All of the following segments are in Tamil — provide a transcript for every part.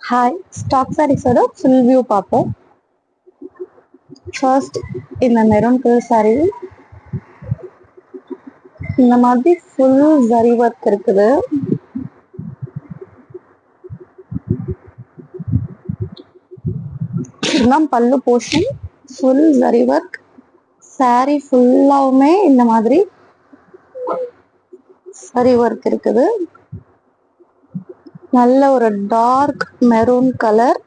ஹாய், ஸ்டாக் சாரீஸோட ஃபுல் வியூ பார்ப்போம். ஃபர்ஸ்ட் இந்த மெரூன் கலர் சாரீ இந்த மாதிரி ஃபுல் ஜரி ஒர்க் இருக்குது. இதெல்லாம் பல்லு portion, full zari work. Sari ஃபுல்லாவுமே இந்த மாதிரி ஜரி ஒர்க் இருக்குது. நல்ல ஒரு டார்க் மெரூன் கலர்,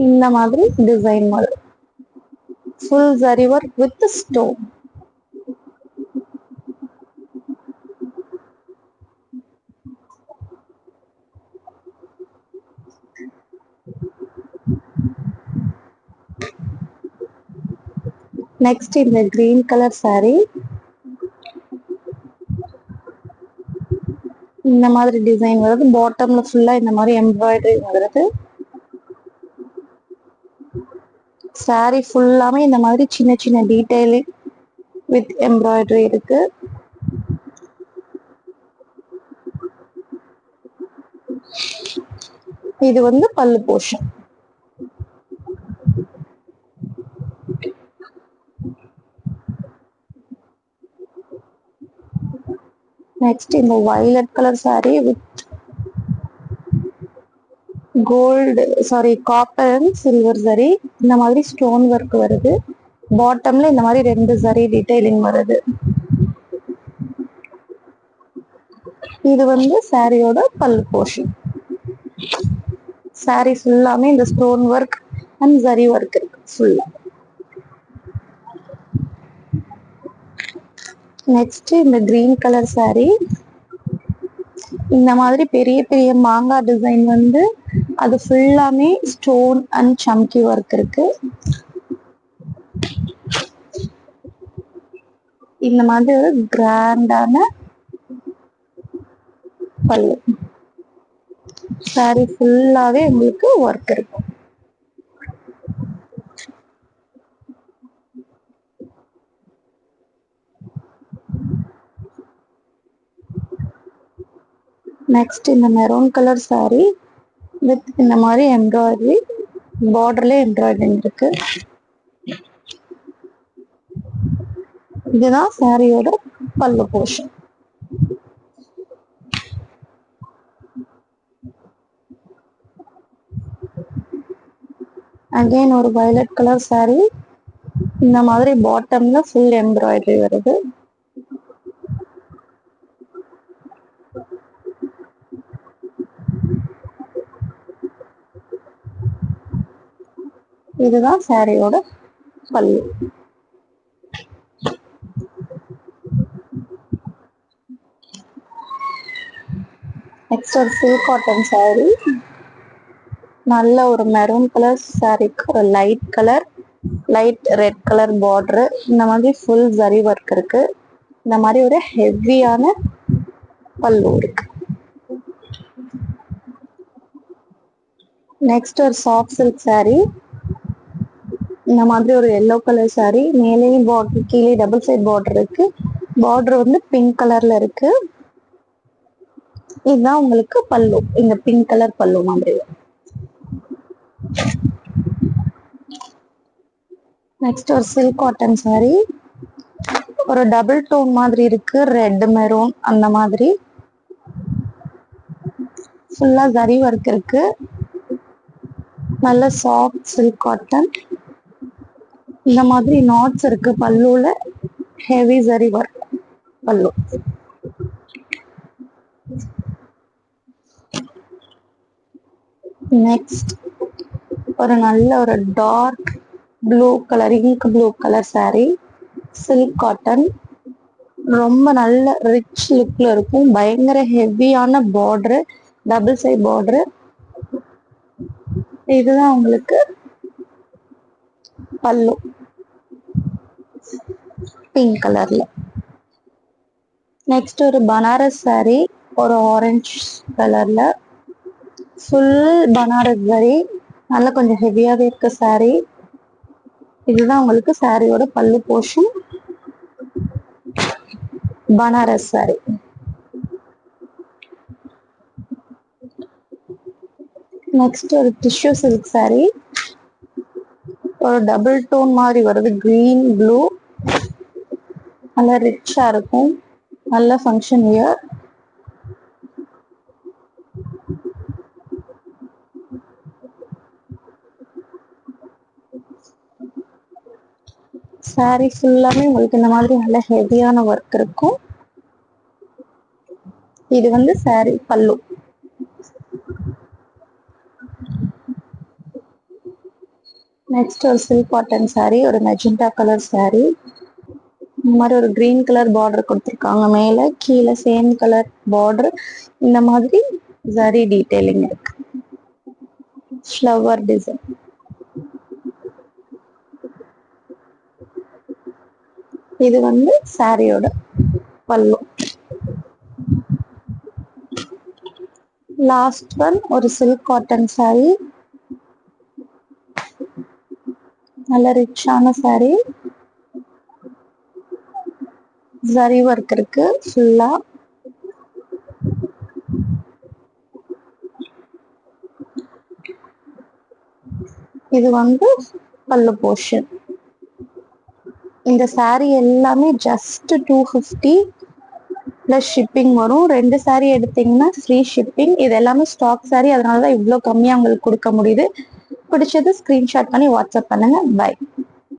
இந்த மாதிரி டிசைன் வரும். Full zari work with stone. Next இந்த கிரீன் கலர் சாரீ இந்த மாதிரி டிசைன் வருது. பாட்டம்ல ஃபுல்லா இந்த மாதிரி எம்ப்ராய்டரி வருது. சாரீ ஃபுல்லாமே இந்த மாதிரி சின்ன சின்ன டீடைலிங் வித் எம்ப்ராய்டரி இருக்கு. இது வந்து பல்லு போர்ஷன். நெக்ஸ்ட் இந்த violet colour sari with gold copper and silver zari, இந்த மாதிரி ஸ்டோன் ஒர்க் வருது. பாட்டம்ல இந்த மாதிரி 2 ஜரி டீடைலிங் வருது. இது வந்து சாரியோட பல்லு போர்ஷன். சாரீ ஃபுல்லாமே இந்த stone work and zari work இருக்கு ஃபுல்லா. நெக்ஸ்ட் இந்த கிரீன் கலர் சாரீ இந்த மாதிரி பெரிய பெரிய மாங்காய் டிசைன் வந்து அது ஃபுல்லாமே ஸ்டோன் அண்ட் சம்கி ஒர்க் இருக்கு. இந்த மாதிரி ஒரு கிராண்டான பல்லு. சாரி ஃபுல்லாவே உங்களுக்கு ஒர்க் இருக்கும். நெக்ஸ்ட் இந்த மெரூன் கலர் சாரி வித் இந்த மாதிரி எம்ப்ராய்டரி, பார்டர்ல எம்ப்ராய்டரி இருக்கு. இதுதான் சாரியோட பல்லு போர்ஷன். அகைன் ஒரு வயலட் கலர் சாரி, இந்த மாதிரி பாட்டம்ல ஃபுல் எம்ப்ராய்டரி வருது. இதுதான் சாரியோட பல்லு. நெக்ஸ்ட் ஒரு சில்க் காட்டன் சாரி, நல்ல ஒரு மெரூன் கலர் சாரிக்கு ஒரு லைட் ரெட் கலர் பார்டர், இந்த மாதிரி ஃபுல் ஜரி ஒர்க் இருக்கு. இந்த மாதிரி ஒரு ஹெவியான பல்லு இருக்கு. நெக்ஸ்ட் ஒரு சாஃப்ட் சில்க் சாரி, இந்த மாதிரி ஒரு எல்லோ கலர் சாரி, மேலேயும் பார்டர் கீழே டபுள் சைட் பார்டர் இருக்கு. பார்டர் வந்து பிங்க் கலர்ல இருக்கு. இதுதான் உங்களுக்கு பல்லு, இந்த பிங்க் கலர் பல்லு மாதிரி. நெக்ஸ்ட் ஒரு சில்க் காட்டன் சாரி, ஒரு டபுள் டோன் மாதிரி இருக்கு, ரெட் மெரூன் அந்த மாதிரி. ஃபுல்லா ஜரி ஒர்க் இருக்கு. நல்ல சாஃப்ட் சில்க் காட்டன். இந்த மாதிரி நாட்ஸ் இருக்கு பல்லுல, ஹெவி ஜரி ஒர்க் பல்லு. நெக்ஸ்ட் ஒரு நல்ல ஒரு dark blue colour, ink blue colour sari, silk cotton. ரொம்ப நல்ல ரிச் லுக்ல இருக்கும். பயங்கர ஹெவியான பார்டர், டபுள் சைட் பார்டர். இதுதான் உங்களுக்கு பல்லு, பிங்க் கலர்ல. நெக்ஸ்ட் ஒரு பனாரஸ் சாரி, ஒரு ஆரஞ்சு கலர்ல, ஃபுல் பனாரஸ் சாரி, நல்லா கொஞ்சம் ஹெவியாவே இருக்க சாரி. இதுதான் உங்களுக்கு சாரியோட பல்லு போர்ஷன், பனாரஸ் சாரி. நெக்ஸ்ட் ஒரு டிஷ்யூ சில்க் saree. ஒரு டபுள் டோன் மாதிரி வருது, கிரீன் ப்ளூ. நல்லா ரிச்சா இருக்கும், நல்ல ஃபங்க்ஷன் வியர். saree ஃபுல்லாமே உங்களுக்கு இந்த மாதிரி நல்ல ஹெவியான ஒர்க் இருக்கும். இது வந்து saree பல்லு. நெக்ஸ்ட் ஒரு சில்க் காட்டன் saree, ஒரு மெஜெண்டா கலர் saree. இந்த மாதிரி ஒரு கிரீன் கலர் பார்டர் கொடுத்துருக்காங்க, மேல கீழே சேம் கலர் பார்டர். இந்த மாதிரி ஜரி டீடைலிங் இருக்கு, ஃப்ளவர் டிசைன். இது வந்து சாரியோட பல்லு. லாஸ்ட் ஒன் ஒரு சில்க் காட்டன் saree, நல்ல ரிச்சான saree. ஜரி ஒர்க் இருக்கு ஃபுல்லா. இது வந்து பல்லு போர்ஷன். இந்த saree எல்லாமே ஜஸ்ட் 250 பிளஸ் ஷிப்பிங் வரும். 2 saree எடுத்தீங்கன்னா ஃப்ரீ ஷிப்பிங். இது எல்லாமே ஸ்டாக் saree, அதனாலதான் இவ்வளவு கம்மியா உங்களுக்கு கொடுக்க முடியுது. பிடிச்சது ஸ்கிரீன்ஷாட் பண்ணி வாட்ஸ்அப் பண்ணுங்க. பை.